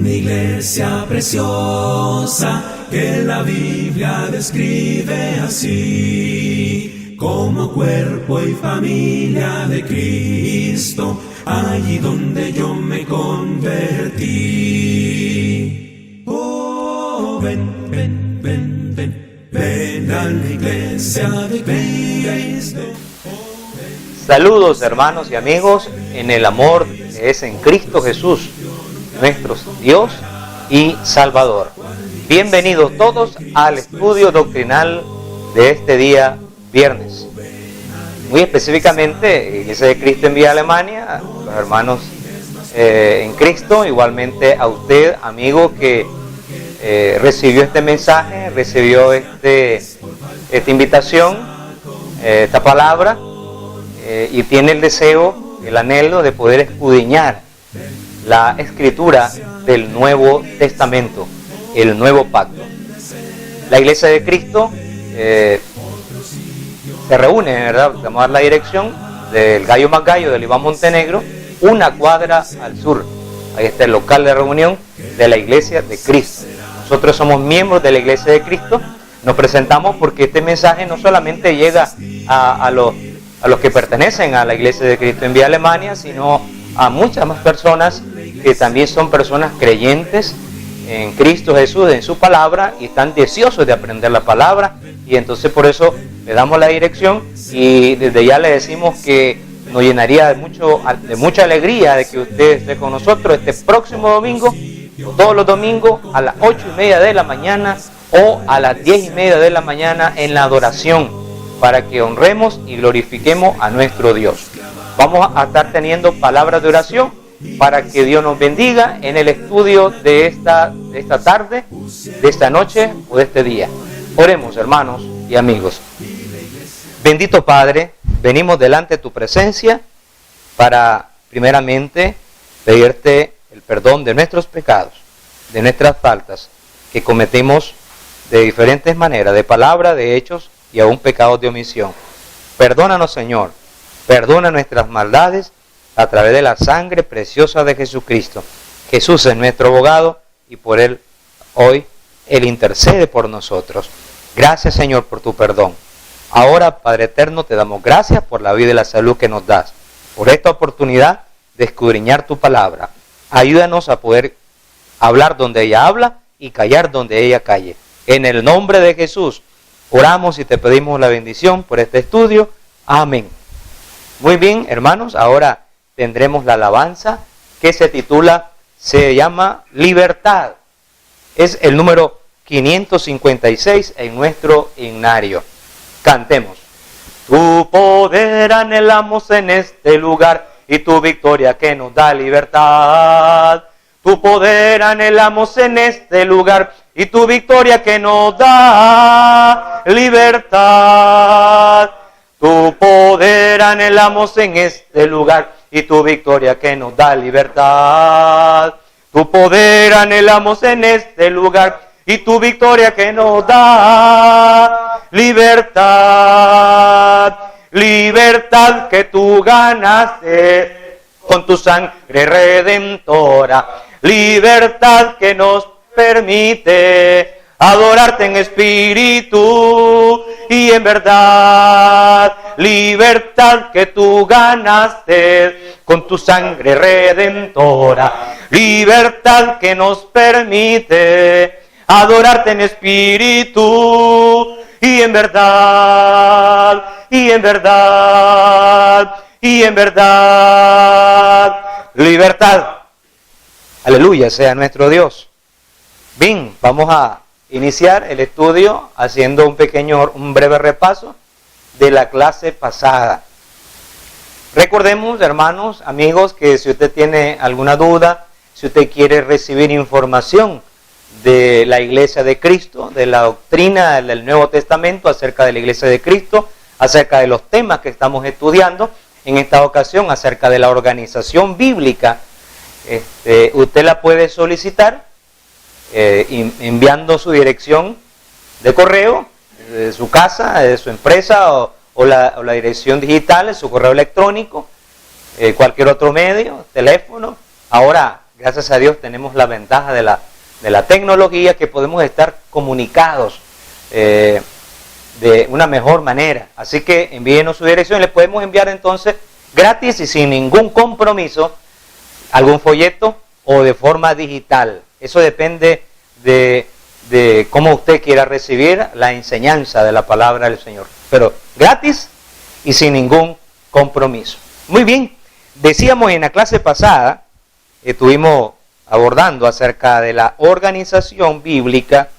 una iglesia preciosa que la Biblia describe así, como cuerpo y familia de Cristo, allí donde yo me convertí. Oh, ven, ven, ven, ven, ven a la iglesia de Cristo. Saludos, hermanos y amigos, en el amor que es en Cristo Jesús, nuestro Dios y Salvador. Bienvenidos todos al estudio doctrinal de este día viernes. Muy específicamente, Iglesia de Cristo en Vía Alemania, los hermanos en Cristo, igualmente a usted, amigo, que recibió este mensaje, recibió esta invitación, esta palabra, y tiene el deseo, el anhelo de poder escudriñar la escritura del Nuevo Testamento, el Nuevo Pacto. La Iglesia de Cristo se reúne, ¿verdad? Vamos a dar la dirección del Gallo Más Gallo del Iván Montenegro, una cuadra al sur. Ahí está el local de reunión de la Iglesia de Cristo. Nosotros somos miembros de la Iglesia de Cristo. Nos presentamos porque este mensaje no solamente llega a los que pertenecen a la Iglesia de Cristo en Vía Alemania, sino a muchas más personas que también son personas creyentes en Cristo Jesús, en su palabra, y están deseosos de aprender la palabra. Y entonces por eso le damos la dirección y desde ya le decimos que nos llenaría de mucha alegría de que usted esté con nosotros este próximo domingo, o todos los domingos a las 8:30 de la mañana o a las 10:30 de la mañana en la adoración, para que honremos y glorifiquemos a nuestro Dios. Vamos a estar teniendo palabras de oración para que Dios nos bendiga en el estudio de esta tarde, de esta noche o de este día. Oremos, hermanos y amigos. Bendito Padre, venimos delante de tu presencia para primeramente pedirte el perdón de nuestros pecados, de nuestras faltas que cometemos de diferentes maneras, de palabra, de hechos y aún pecados de omisión. Perdónanos, Señor, perdona nuestras maldades a través de la sangre preciosa de Jesucristo. Jesús es nuestro abogado y por Él hoy Él intercede por nosotros. Gracias, Señor, por tu perdón. Ahora, Padre eterno, te damos gracias por la vida y la salud que nos das, por esta oportunidad de escudriñar tu palabra. Ayúdanos a poder hablar donde ella habla y callar donde ella calle. En el nombre de Jesús oramos y te pedimos la bendición por este estudio. Amén. Muy bien, hermanos, ahora tendremos la alabanza que se llama Libertad. Es el número 556 en nuestro himnario. Cantemos. Tu poder anhelamos en este lugar y tu victoria que nos da libertad. Tu poder anhelamos en este lugar y tu victoria que nos da libertad. Tu poder anhelamos en este lugar y tu victoria que nos da libertad. Tu poder anhelamos en este lugar y tu victoria que nos da libertad. Libertad que tú ganaste con tu sangre redentora. Libertad que nos permite adorarte en espíritu y en verdad. Libertad que tú ganaste con tu sangre redentora. Libertad que nos permite adorarte en espíritu y en verdad, y en verdad, y en verdad. Libertad. Aleluya sea nuestro Dios. Bien, vamos a iniciar el estudio haciendo un breve repaso de la clase pasada. Recordemos, hermanos, amigos, que si usted tiene alguna duda, si usted quiere recibir información de la Iglesia de Cristo, de la doctrina del Nuevo Testamento acerca de la Iglesia de Cristo, acerca de los temas que estamos estudiando, en esta ocasión acerca de la organización bíblica, usted la puede solicitar enviando su dirección de correo, de su casa, de su empresa o la dirección digital, su correo electrónico, cualquier otro medio, teléfono. Ahora, gracias a Dios tenemos la ventaja de la tecnología, que podemos estar comunicados de una mejor manera. Así que envíenos su dirección, le podemos enviar entonces gratis y sin ningún compromiso algún folleto o de forma digital. Eso depende de cómo usted quiera recibir la enseñanza de la palabra del Señor. Pero gratis y sin ningún compromiso. Muy bien, decíamos en la clase pasada, estuvimos abordando acerca de la organización bíblica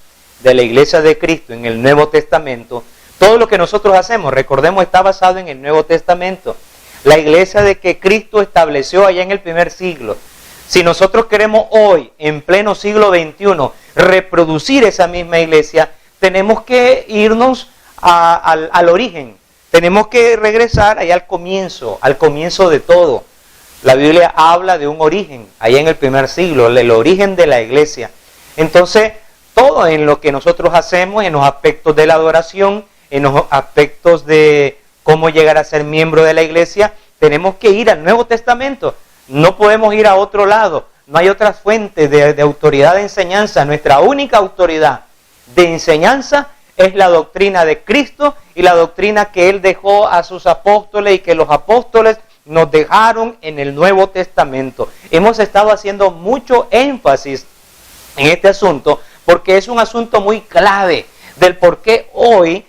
de la Iglesia de Cristo en el Nuevo Testamento. Todo lo que nosotros hacemos, recordemos, está basado en el Nuevo Testamento. La iglesia de que Cristo estableció allá en el primer siglo. Si nosotros queremos hoy, en pleno siglo XXI, reproducir esa misma iglesia, tenemos que irnos al origen. Tenemos que regresar allá al comienzo de todo. La Biblia habla de un origen, allá en el primer siglo, el origen de la iglesia. Entonces, todo en lo que nosotros hacemos, en los aspectos de la adoración, en los aspectos de cómo llegar a ser miembro de la iglesia, tenemos que ir al Nuevo Testamento. No podemos ir a otro lado. No hay otra fuente de autoridad de enseñanza. Nuestra única autoridad de enseñanza es la doctrina de Cristo y la doctrina que Él dejó a sus apóstoles y que los apóstoles nos dejaron en el Nuevo Testamento. Hemos estado haciendo mucho énfasis en este asunto porque es un asunto muy clave del por qué hoy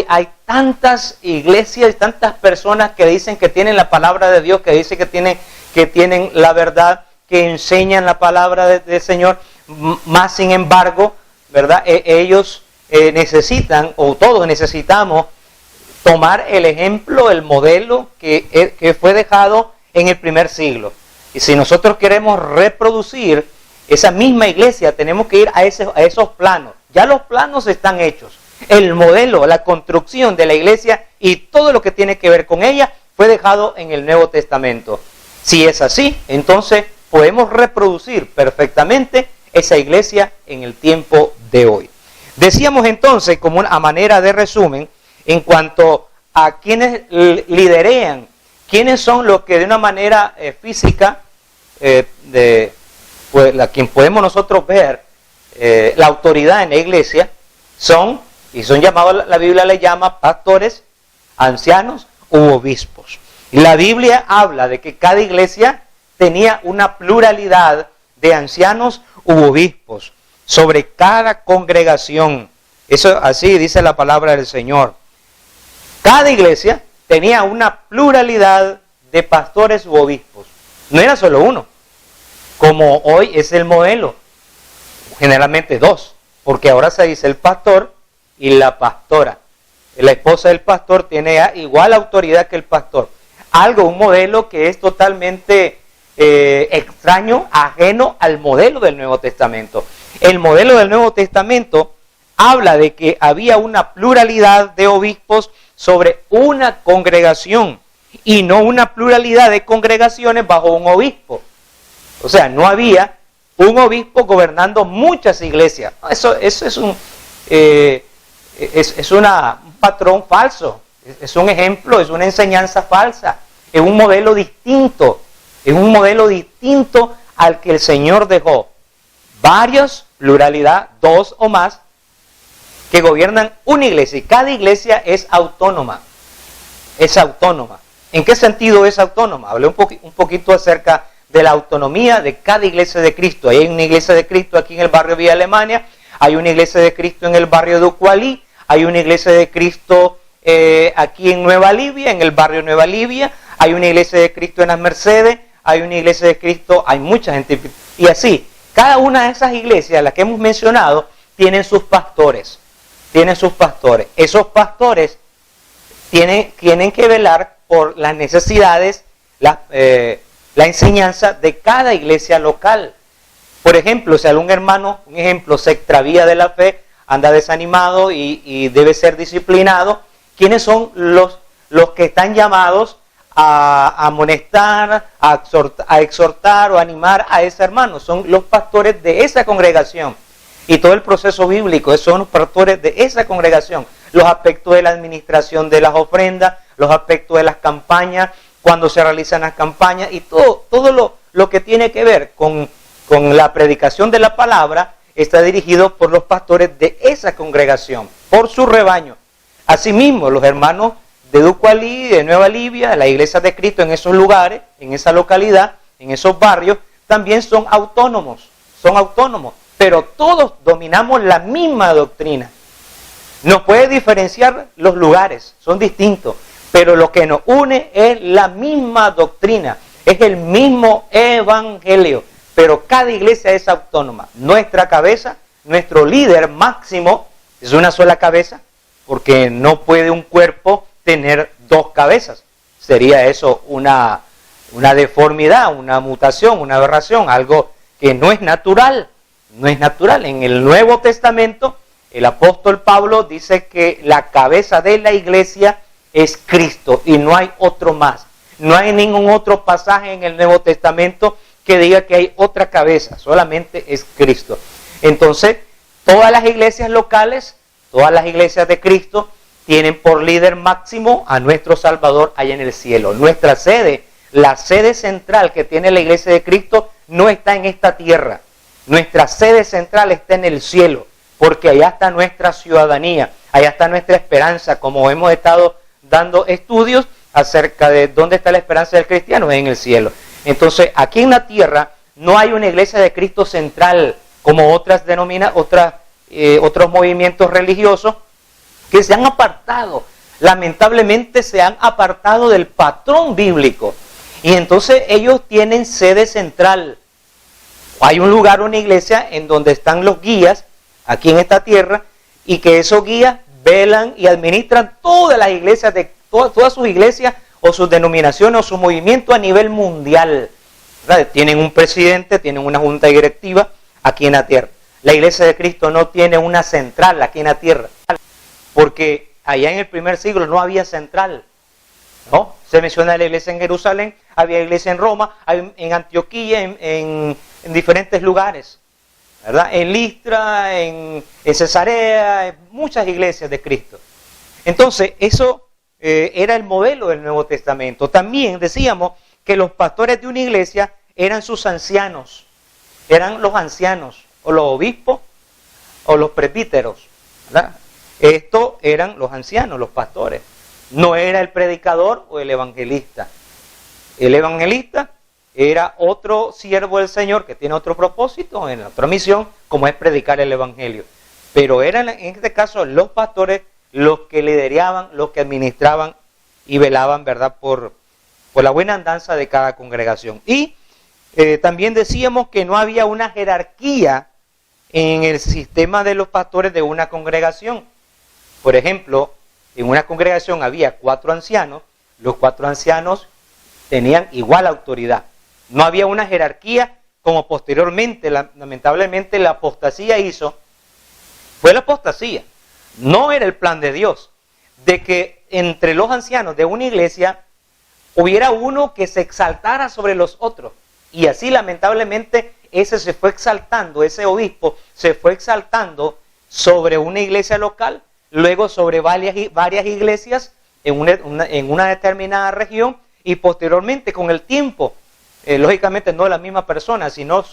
hay tantas iglesias y tantas personas que dicen que tienen la palabra de Dios, que dicen que tienen la verdad, que enseñan la palabra del Señor, más sin embargo, ¿verdad? Ellos necesitan, o todos necesitamos, tomar el ejemplo, el modelo que fue dejado en el primer siglo. Y si nosotros queremos reproducir esa misma iglesia, tenemos que ir a esos planos. Ya los planos están hechos. El modelo, la construcción de la iglesia y todo lo que tiene que ver con ella fue dejado en el Nuevo Testamento. Si es así, entonces podemos reproducir perfectamente esa iglesia en el tiempo de hoy. Decíamos entonces, como a manera de resumen, en cuanto a quienes liderean, quiénes son los que de una manera física, quien podemos nosotros ver la autoridad en la iglesia, son llamados, la Biblia le llama pastores, ancianos u obispos. Y la Biblia habla de que cada iglesia tenía una pluralidad de ancianos u obispos sobre cada congregación. Eso así dice la palabra del Señor. Cada iglesia tenía una pluralidad de pastores u obispos. No era solo uno, como hoy es el modelo. Generalmente dos, porque ahora se dice el pastor y la pastora. La esposa del pastor tiene igual autoridad que el pastor. Un modelo que es totalmente extraño, ajeno al modelo del Nuevo Testamento. El modelo del Nuevo Testamento habla de que había una pluralidad de obispos sobre una congregación y no una pluralidad de congregaciones bajo un obispo. O sea, no había un obispo gobernando muchas iglesias. Eso es un patrón falso, es un ejemplo, es una enseñanza falsa, es un modelo distinto al que el Señor dejó. Varios, pluralidad, dos o más, que gobiernan una iglesia, y cada iglesia es autónoma. Es autónoma. ¿En qué sentido es autónoma? Hablé un poquito acerca de la autonomía de cada iglesia de Cristo. Hay una iglesia de Cristo aquí en el barrio Villa Alemania, hay una iglesia de Cristo en el barrio de Ucualí, hay una iglesia de Cristo aquí en Nueva Libia, en el barrio Nueva Libia, hay una iglesia de Cristo en las Mercedes, hay una iglesia de Cristo, hay mucha gente. Y así, cada una de esas iglesias, las que hemos mencionado, tienen sus pastores. Esos pastores tienen que velar por las necesidades, la enseñanza de cada iglesia local. Por ejemplo, si algún hermano, se extravía de la fe, anda desanimado y debe ser disciplinado, ¿quiénes son los que están llamados a amonestar, a exhortar o animar a ese hermano? Son los pastores de esa congregación. Y todo el proceso bíblico, son los pastores de esa congregación. Los aspectos de la administración de las ofrendas, los aspectos de las campañas, cuando se realizan las campañas y todo lo que tiene que ver con con la predicación de la palabra está dirigido por los pastores de esa congregación, por su rebaño. Asimismo, los hermanos de Ducualí, de Nueva Libia, la iglesia de Cristo en esos lugares, en esa localidad, en esos barrios, también son autónomos, pero todos dominamos la misma doctrina. Nos puede diferenciar los lugares, son distintos, pero lo que nos une es la misma doctrina, es el mismo evangelio, pero cada iglesia es autónoma. Nuestra cabeza, nuestro líder máximo, es una sola cabeza, porque no puede un cuerpo tener dos cabezas. Sería eso una deformidad, una mutación, una aberración, algo que no es natural. No es natural. En el Nuevo Testamento, el apóstol Pablo dice que la cabeza de la iglesia es Cristo y no hay otro más. No hay ningún otro pasaje en el Nuevo Testamento que diga que hay otra cabeza, solamente es Cristo. Entonces, todas las iglesias locales, todas las iglesias de Cristo, tienen por líder máximo a nuestro Salvador allá en el cielo. Nuestra sede, la sede central que tiene la iglesia de Cristo, no está en esta tierra. Nuestra sede central está en el cielo, porque allá está nuestra ciudadanía, allá está nuestra esperanza, como hemos estado dando estudios acerca de dónde está la esperanza del cristiano, en el cielo. Entonces, aquí en la tierra no hay una iglesia de Cristo central, como otros movimientos religiosos que se han apartado, lamentablemente se han apartado del patrón bíblico. Y entonces ellos tienen sede central. Hay un lugar, una iglesia, en donde están los guías, aquí en esta tierra, y que esos guías velan y administran todas las iglesias, todas sus iglesias, o sus denominaciones, o su movimiento a nivel mundial. ¿Verdad? Tienen un presidente, tienen una junta directiva aquí en la tierra. La iglesia de Cristo no tiene una central aquí en la tierra, porque allá en el primer siglo no había central. ¿No? Se menciona la iglesia en Jerusalén, había iglesia en Roma, en Antioquía, en diferentes lugares, ¿verdad? En Listra, en Cesarea, en muchas iglesias de Cristo. Entonces, eso era el modelo del Nuevo Testamento. También decíamos que los pastores de una iglesia eran sus ancianos, eran los ancianos, o los obispos, o los presbíteros, ¿verdad? Estos eran los ancianos, los pastores. No era el predicador o el evangelista. El evangelista era otro siervo del Señor que tiene otro propósito, en otra misión, como es predicar el evangelio. Pero eran en este caso los pastores los que lideraban, los que administraban y velaban, ¿verdad?, por la buena andanza de cada congregación. Y también decíamos que no había una jerarquía en el sistema de los pastores de una congregación. Por ejemplo, en una congregación había 4 ancianos, los 4 ancianos tenían igual autoridad. No había una jerarquía como posteriormente, lamentablemente, la apostasía hizo. Fue la apostasía. No era el plan de Dios, de que entre los ancianos de una iglesia hubiera uno que se exaltara sobre los otros. Y así lamentablemente ese se fue exaltando, ese obispo se fue exaltando sobre una iglesia local, luego sobre varias iglesias en una determinada región, y posteriormente con el tiempo, lógicamente no la misma persona, sino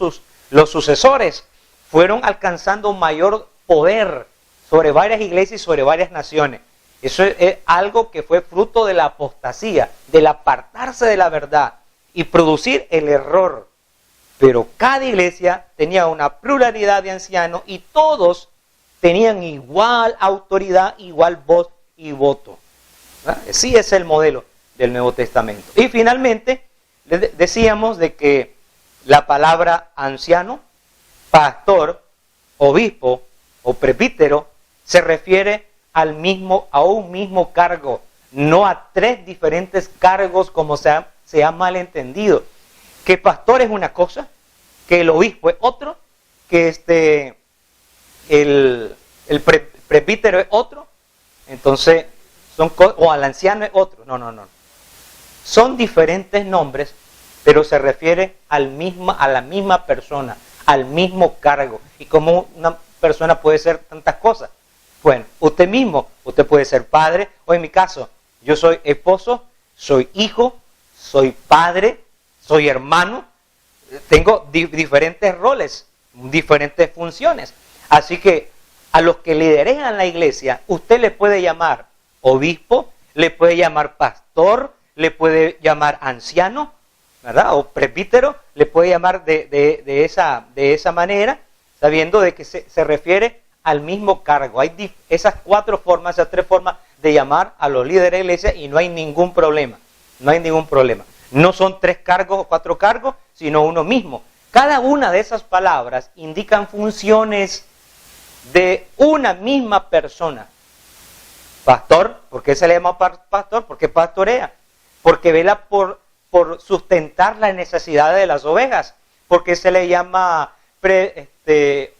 los sucesores fueron alcanzando mayor poder sobre varias iglesias y sobre varias naciones. Eso es algo que fue fruto de la apostasía, del apartarse de la verdad y producir el error. Pero cada iglesia tenía una pluralidad de ancianos y todos tenían igual autoridad, igual voz y voto. Así es el modelo del Nuevo Testamento. Y finalmente, decíamos de que la palabra anciano, pastor, obispo o presbítero se refiere a un mismo cargo, no a 3 diferentes cargos como se ha malentendido. Que pastor es una cosa, que el obispo es otro, que el presbítero es otro, entonces o al anciano es otro. No. Son diferentes nombres, pero se refiere a la misma persona, al mismo cargo. Y como una persona puede ser tantas cosas. Bueno, usted puede ser padre, o en mi caso, yo soy esposo, soy hijo, soy padre, soy hermano, tengo diferentes roles, diferentes funciones. Así que a los que lideran la iglesia, usted le puede llamar obispo, le puede llamar pastor, le puede llamar anciano, ¿verdad? O presbítero, le puede llamar de esa manera, sabiendo de que se refiere al mismo cargo. Hay esas tres formas de llamar a los líderes de la iglesia y no hay ningún problema. No hay ningún problema. No son 3 cargos o 4 cargos, sino uno mismo. Cada una de esas palabras indican funciones de una misma persona. Pastor, ¿por qué se le llama pastor? Porque pastorea, porque vela por sustentar las necesidades de las ovejas. ¿Por qué se le llama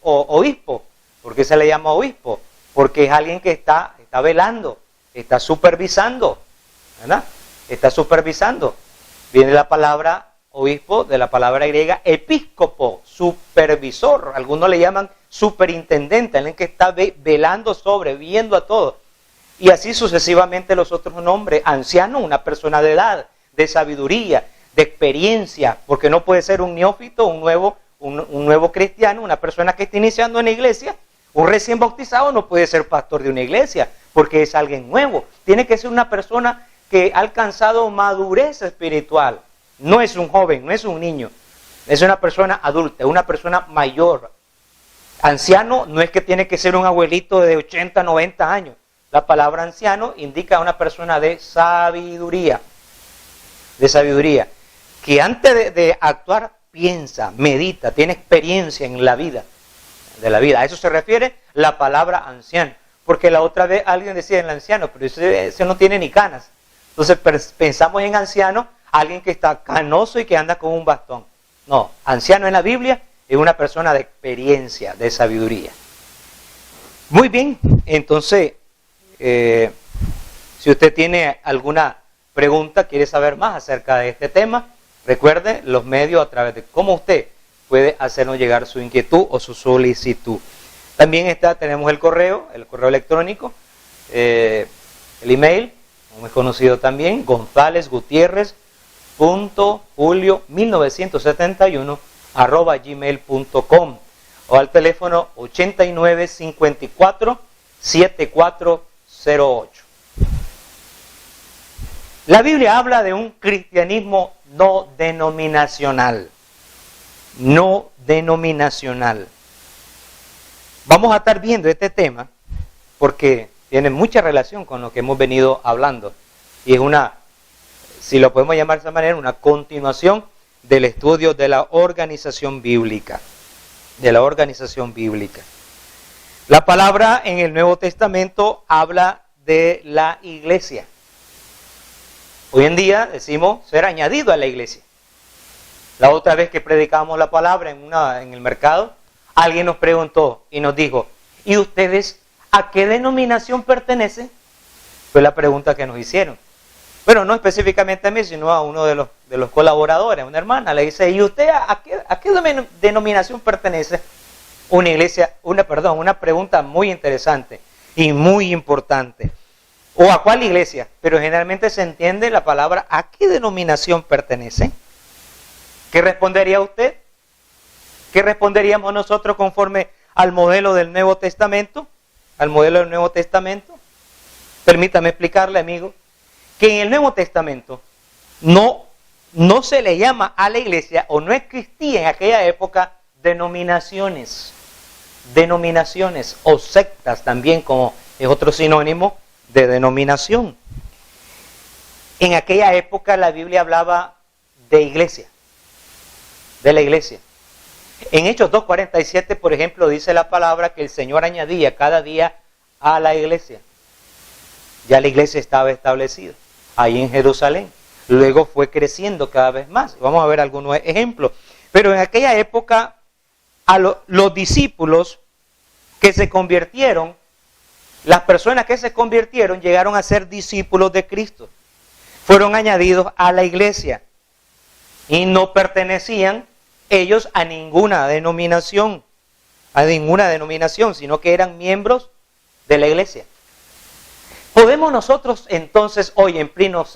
obispo? ¿Por qué se le llama obispo? Porque es alguien que está velando, está supervisando, ¿verdad? Está supervisando. Viene la palabra obispo de la palabra griega episcopo, supervisor. Algunos le llaman superintendente, alguien que está velando sobre, viendo a todo. Y así sucesivamente los otros nombres. Anciano, una persona de edad, de sabiduría, de experiencia, porque no puede ser un neófito, un nuevo cristiano, una persona que está iniciando en la iglesia. Un recién bautizado no puede ser pastor de una iglesia, porque es alguien nuevo. Tiene que ser una persona que ha alcanzado madurez espiritual. No es un joven, no es un niño. Es una persona adulta, una persona mayor. Anciano no es que tiene que ser un abuelito de 80, 90 años. La palabra anciano indica a una persona de sabiduría. De sabiduría. Que antes de actuar piensa, medita, tiene experiencia en la vida. De la vida. A eso se refiere la palabra anciano. Porque la otra vez alguien decía el anciano, pero ese no tiene ni canas. Entonces pensamos en anciano, alguien que está canoso y que anda con un bastón. No, anciano en la Biblia es una persona de experiencia, de sabiduría. Muy bien, entonces, si usted tiene alguna pregunta, quiere saber más acerca de este tema, recuerde los medios a través de cómo usted puede hacernos llegar su inquietud o su solicitud. También tenemos el correo electrónico, el email, como es conocido también, gonzalezgutierrez.julio1971@gmail.com o al teléfono 8954-7408. La Biblia habla de un cristianismo no denominacional. No denominacional. Vamos a estar viendo este tema porque tiene mucha relación con lo que hemos venido hablando. Y es si lo podemos llamar de esa manera, una continuación del estudio de la organización bíblica. De la organización bíblica. La palabra en el Nuevo Testamento habla de la iglesia. Hoy en día decimos ser añadido a la iglesia. La otra vez que predicamos la palabra en el mercado, alguien nos preguntó y nos dijo, ¿y ustedes a qué denominación pertenecen? Fue la pregunta que nos hicieron. Pero no específicamente a mí, sino a uno de los colaboradores, una hermana. Le dice, ¿y usted a qué denominación pertenece? Una pregunta muy interesante y muy importante. ¿O a cuál iglesia? Pero generalmente se entiende la palabra ¿a qué denominación pertenece? ¿Qué respondería usted? ¿Qué responderíamos nosotros conforme al modelo del Nuevo Testamento? Al modelo del Nuevo Testamento. Permítame explicarle, amigo, que en el Nuevo Testamento no se le llama a la iglesia, o no existía en aquella época, denominaciones o sectas también, como es otro sinónimo de denominación. En aquella época la Biblia hablaba de iglesia, de la iglesia. En Hechos 2:47, por ejemplo, dice la palabra que el Señor añadía cada día a la iglesia. Ya la iglesia estaba establecida ahí en Jerusalén. Luego fue creciendo cada vez más. Vamos a ver algunos ejemplos. Pero en aquella época, los discípulos que se convirtieron, las personas que se convirtieron llegaron a ser discípulos de Cristo. Fueron añadidos a la iglesia y no pertenecían ellos a ninguna denominación, sino que eran miembros de la iglesia. ¿Podemos nosotros entonces hoy en pleno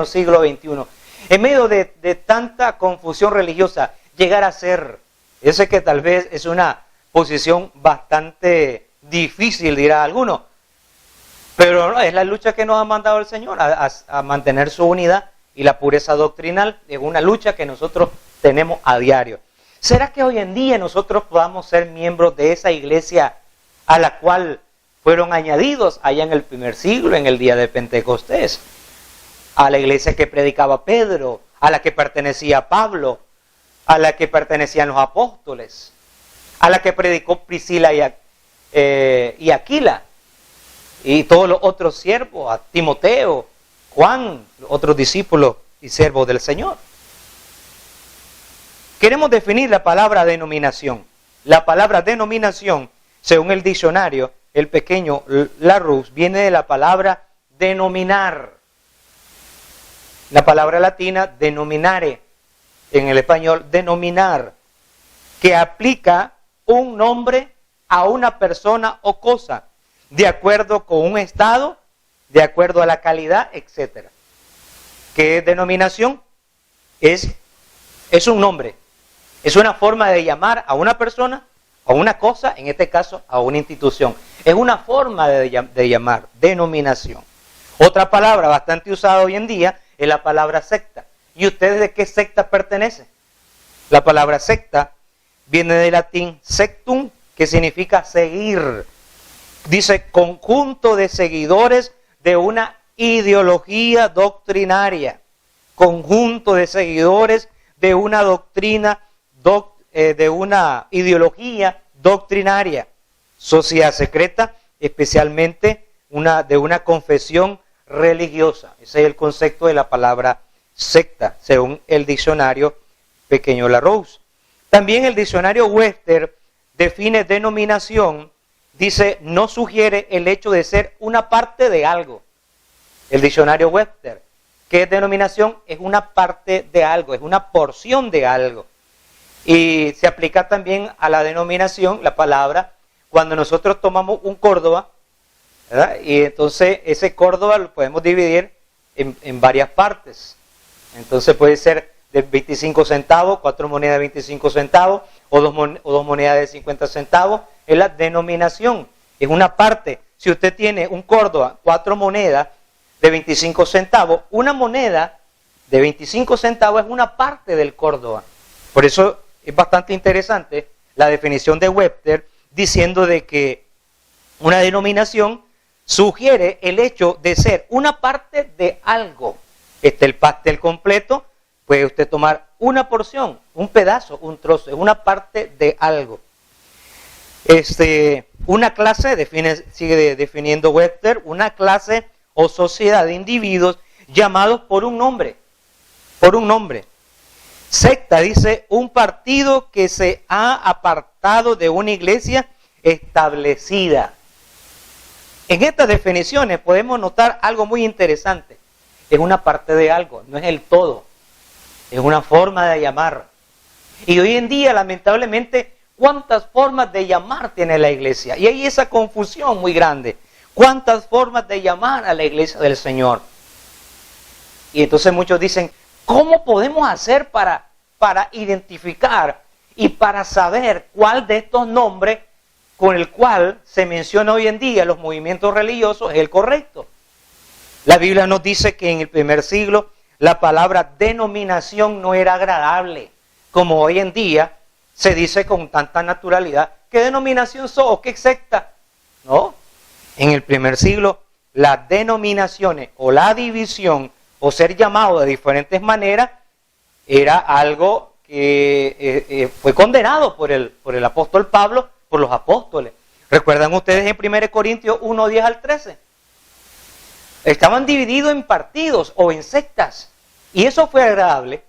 siglo XXI, en medio de tanta confusión religiosa, llegar a ser? Yo sé que tal vez es una posición bastante difícil, dirá alguno, pero no, es la lucha que nos ha mandado el Señor a mantener su unidad y la pureza doctrinal. Es una lucha que nosotros tenemos a diario. ¿Será que hoy en día nosotros podamos ser miembros de esa iglesia a la cual fueron añadidos allá en el primer siglo, en el día de Pentecostés? A la iglesia que predicaba Pedro, a la que pertenecía Pablo, a la que pertenecían los apóstoles, a la que predicó Priscila y Aquila, y todos los otros siervos, a Timoteo, Juan, otros discípulos y siervos del Señor. Queremos definir la palabra denominación. La palabra denominación, según el diccionario, el pequeño Larousse, viene de la palabra denominar. La palabra latina denominare, en el español denominar, que aplica un nombre a una persona o cosa, de acuerdo con un estado, de acuerdo a la calidad, etc. ¿Qué es denominación? Es un nombre, es una forma de llamar a una persona, a una cosa, en este caso a una institución. Es una forma de llamar, denominación. Otra palabra bastante usada hoy en día es la palabra secta. ¿Y ustedes de qué secta pertenecen? La palabra secta viene del latín sectum, que significa seguir. Dice conjunto de seguidores de una ideología doctrinaria. Conjunto de seguidores de una doctrina, de una ideología doctrinaria. Sociedad secreta, especialmente de una confesión religiosa. Ese es el concepto de la palabra secta, según el diccionario pequeño Larousse. También el diccionario Webster define denominación, dice, no sugiere el hecho de ser una parte de algo. El diccionario Webster, ¿qué es denominación? Es una parte de algo, es una porción de algo. Y se aplica también a la denominación, la palabra, cuando nosotros tomamos un Córdoba, ¿verdad? Y entonces ese Córdoba lo podemos dividir en varias partes. Entonces puede ser de 25 centavos, 4 monedas de 25 centavos, o dos monedas de 50 centavos. Es la denominación, es una parte. Si usted tiene un Córdoba, 4 monedas de 25 centavos, una moneda de 25 centavos es una parte del Córdoba. Por eso es bastante interesante la definición de Webster, diciendo de que una denominación sugiere el hecho de ser una parte de algo. El pastel completo, puede usted tomar una porción, un pedazo, un trozo, es una parte de algo. Una clase, sigue definiendo Webster, una clase o sociedad de individuos llamados por un nombre. Por un nombre. Secta, dice, un partido que se ha apartado de una iglesia establecida. En estas definiciones podemos notar algo muy interesante. Es una parte de algo, no es el todo. Es una forma de llamar. Y hoy en día, lamentablemente, ¿cuántas formas de llamar tiene la iglesia? Y hay esa confusión muy grande. ¿Cuántas formas de llamar a la iglesia del Señor? Y entonces muchos dicen, ¿cómo podemos hacer para identificar y para saber cuál de estos nombres con el cual se menciona hoy en día los movimientos religiosos es el correcto? La Biblia nos dice que en el primer siglo la palabra denominación no era agradable, como hoy en día se dice con tanta naturalidad. ¿Qué denominación sos o qué secta? No, en el primer siglo las denominaciones o la división o ser llamado de diferentes maneras era algo que fue condenado por el apóstol Pablo, por los apóstoles. ¿Recuerdan ustedes en 1 Corintios 1, 10 al 13? Estaban divididos en partidos o en sectas. Y eso fue agradable.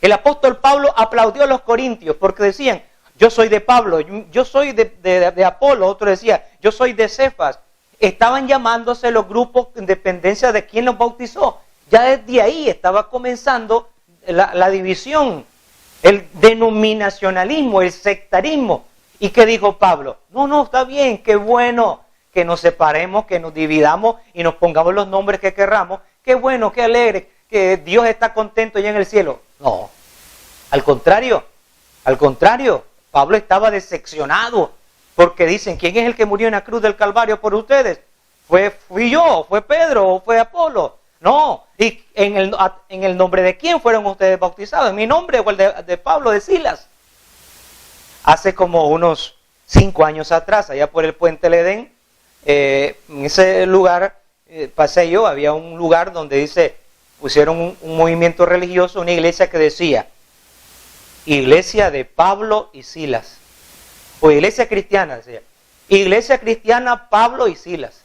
El apóstol Pablo aplaudió a los corintios porque decían, yo soy de Pablo, yo soy de Apolo. Otro decía, yo soy de Cefas. Estaban llamándose los grupos en dependencia de quién los bautizó. Ya desde ahí estaba comenzando la división, el denominacionalismo, el sectarismo. ¿Y qué dijo Pablo? No, está bien, qué bueno que nos separemos, que nos dividamos y nos pongamos los nombres que querramos. Qué bueno, qué alegre, que Dios está contento ya en el cielo. No, al contrario, Al contrario, Pablo estaba decepcionado porque dicen, ¿quién es el que murió en la cruz del Calvario por ustedes? ¿Fui yo? ¿Fue Pedro? ¿O fue Apolo? No. ¿Y en el nombre de quién fueron ustedes bautizados? ¿En mi nombre o el de Pablo, de Silas? Hace como unos 5 años atrás, allá por el Puente del Edén, en ese lugar pasé yo, había un lugar donde dice, pusieron un movimiento religioso, una iglesia que decía, iglesia de Pablo y Silas, o iglesia cristiana, decía, iglesia cristiana Pablo y Silas.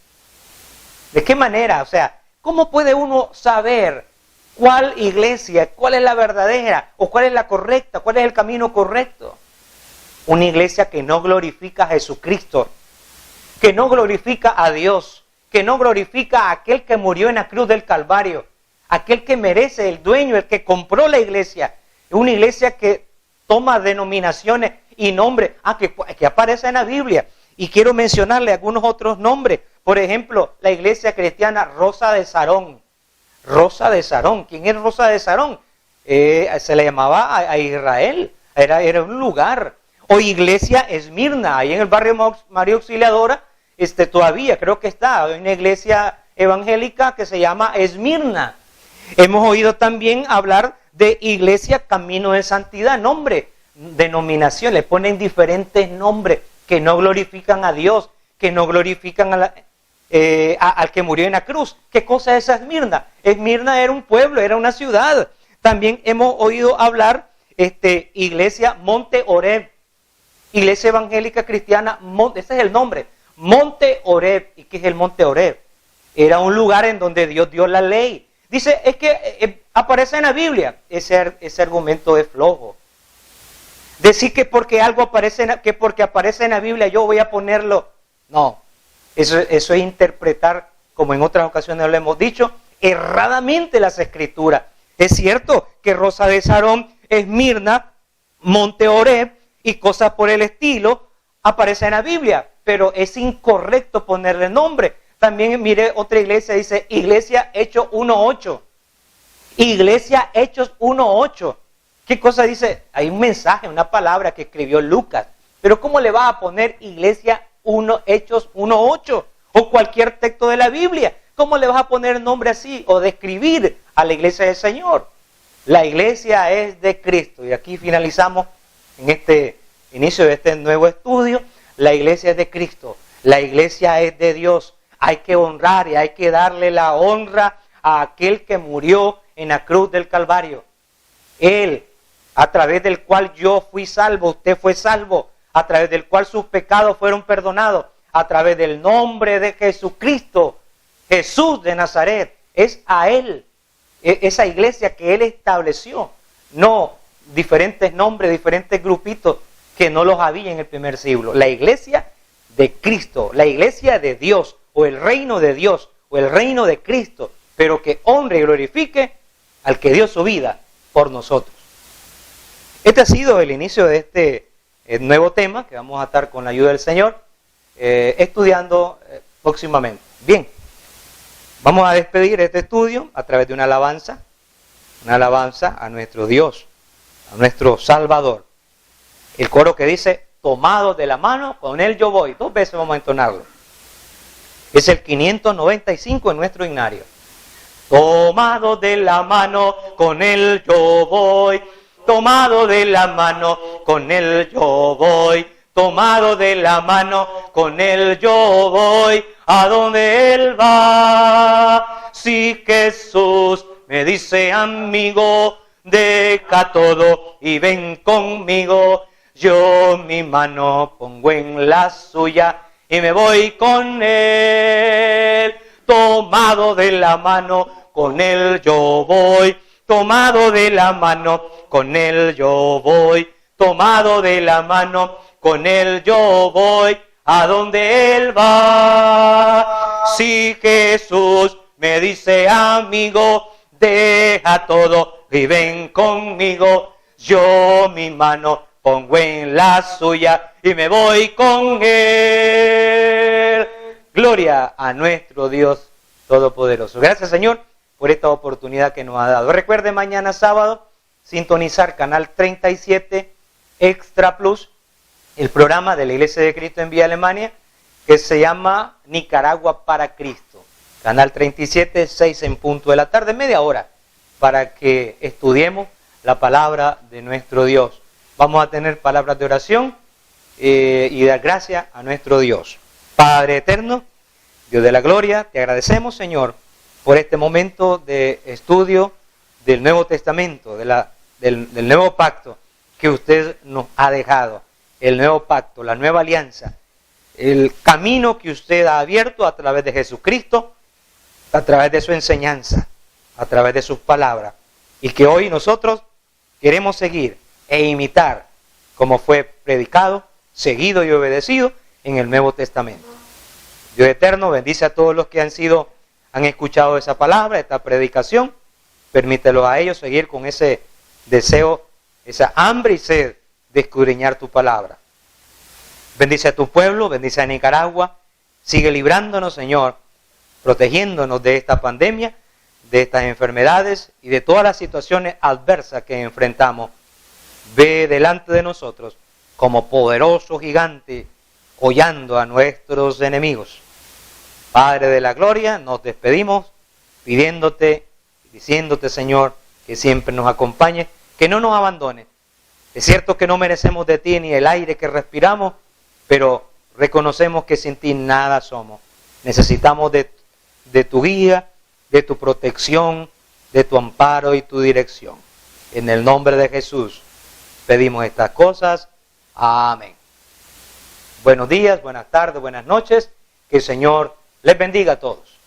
¿De qué manera? O sea, ¿cómo puede uno saber cuál iglesia, cuál es la verdadera, o cuál es la correcta, cuál es el camino correcto? Una iglesia que no glorifica a Jesucristo, que no glorifica a Dios, que no glorifica a aquel que murió en la cruz del Calvario, aquel que merece, el dueño, el que compró la iglesia. Una iglesia que toma denominaciones y nombres que aparecen en la Biblia. Y quiero mencionarle algunos otros nombres. Por ejemplo, la iglesia cristiana Rosa de Sarón. Rosa de Sarón. ¿Quién es Rosa de Sarón? Se le llamaba a Israel. Era un lugar. O iglesia Esmirna, ahí en el barrio María Auxiliadora, todavía creo que está, hay una iglesia evangélica que se llama Esmirna. Hemos oído también hablar de iglesia Camino de Santidad, nombre, denominación, le ponen diferentes nombres que no glorifican a Dios, que no glorifican al que murió en la cruz. ¿Qué cosa es Esmirna? Esmirna era un pueblo, era una ciudad. También hemos oído hablar, iglesia Monte Oreb, iglesia evangélica cristiana, ese es el nombre, Monte Oreb. ¿Y qué es el Monte Oreb? Era un lugar en donde Dios dio la ley. Dice, es que aparece en la Biblia. Ese argumento es flojo. Decir que porque algo aparece en la Biblia yo voy a ponerlo. No, eso es interpretar, como en otras ocasiones lo hemos dicho, erradamente las Escrituras. Es cierto que Rosa de Sarón, Esmirna, Monte Oreb y cosas por el estilo aparecen en la Biblia, pero es incorrecto ponerle nombre. También mire otra iglesia, dice Iglesia Hechos 1.8. Iglesia Hechos 1.8. ¿Qué cosa dice? Hay un mensaje, una palabra que escribió Lucas. Pero ¿cómo le va a poner Iglesia Hechos 1.8? O cualquier texto de la Biblia. ¿Cómo le vas a poner nombre así? O describir a la iglesia del Señor. La iglesia es de Cristo. Y aquí finalizamos en este inicio de este nuevo estudio. La iglesia es de Cristo. La iglesia es de Dios. Hay que honrar y hay que darle la honra a aquel que murió en la cruz del Calvario. Él, a través del cual yo fui salvo, usted fue salvo, a través del cual sus pecados fueron perdonados, a través del nombre de Jesucristo, Jesús de Nazaret. Es a Él, esa iglesia que Él estableció, no diferentes nombres, diferentes grupitos que no los había en el primer siglo. La iglesia de Cristo, la iglesia de Dios, o el reino de Dios, o el reino de Cristo, pero que honre y glorifique al que dio su vida por nosotros. Este ha sido el inicio de este nuevo tema que vamos a estar con la ayuda del Señor estudiando próximamente. Bien, vamos a despedir este estudio a través de una alabanza a nuestro Dios, a nuestro Salvador. El coro que dice, tomado de la mano, con Él yo voy. 2 veces vamos a entonarlo. Es el 595 en nuestro himnario. Tomado de la mano, con Él yo voy. Tomado de la mano, con Él yo voy. Tomado de la mano, con Él yo voy. A donde Él va. Si Jesús me dice, amigo, deja todo y ven conmigo. Yo mi mano pongo en la suya y me voy con Él. Tomado de la mano, con Él yo voy. Tomado de la mano, con Él yo voy. Tomado de la mano, con Él yo voy. A donde Él va. Si Jesús me dice, amigo, deja todo y ven conmigo. Yo mi mano pongo en la suya y me voy con Él. Gloria a nuestro Dios Todopoderoso. Gracias, Señor, por esta oportunidad que nos ha dado. Recuerde mañana sábado sintonizar canal 37 Extra Plus, el programa de la Iglesia de Cristo en Vía Alemania, que se llama Nicaragua para Cristo. Canal 37, 6 en punto de la tarde, media hora, para que estudiemos la palabra de nuestro Dios. Vamos a tener palabras de oración y dar gracias a nuestro Dios. Padre eterno, Dios de la gloria, te agradecemos, Señor, por este momento de estudio del Nuevo Testamento, del nuevo pacto que usted nos ha dejado. El nuevo pacto, la nueva alianza, el camino que usted ha abierto a través de Jesucristo, a través de su enseñanza, a través de sus palabras, y que hoy nosotros queremos seguir e imitar como fue predicado, seguido y obedecido en el Nuevo Testamento. Dios eterno, bendice a todos los que han escuchado esa palabra, esta predicación. Permítelo a ellos seguir con ese deseo, esa hambre y sed de escudriñar tu palabra. Bendice a tu pueblo, bendice a Nicaragua. Sigue librándonos, Señor, protegiéndonos de esta pandemia, de estas enfermedades y de todas las situaciones adversas que enfrentamos. Ve delante de nosotros como poderoso gigante, hollando a nuestros enemigos. Padre de la gloria, nos despedimos pidiéndote, diciéndote, Señor, que siempre nos acompañes, que no nos abandones. Es cierto que no merecemos de ti ni el aire que respiramos, pero reconocemos que sin ti nada somos. Necesitamos de tu guía, de tu protección, de tu amparo y tu dirección. En el nombre de Jesús pedimos estas cosas. Amén. Buenos días, buenas tardes, buenas noches. Que el Señor les bendiga a todos.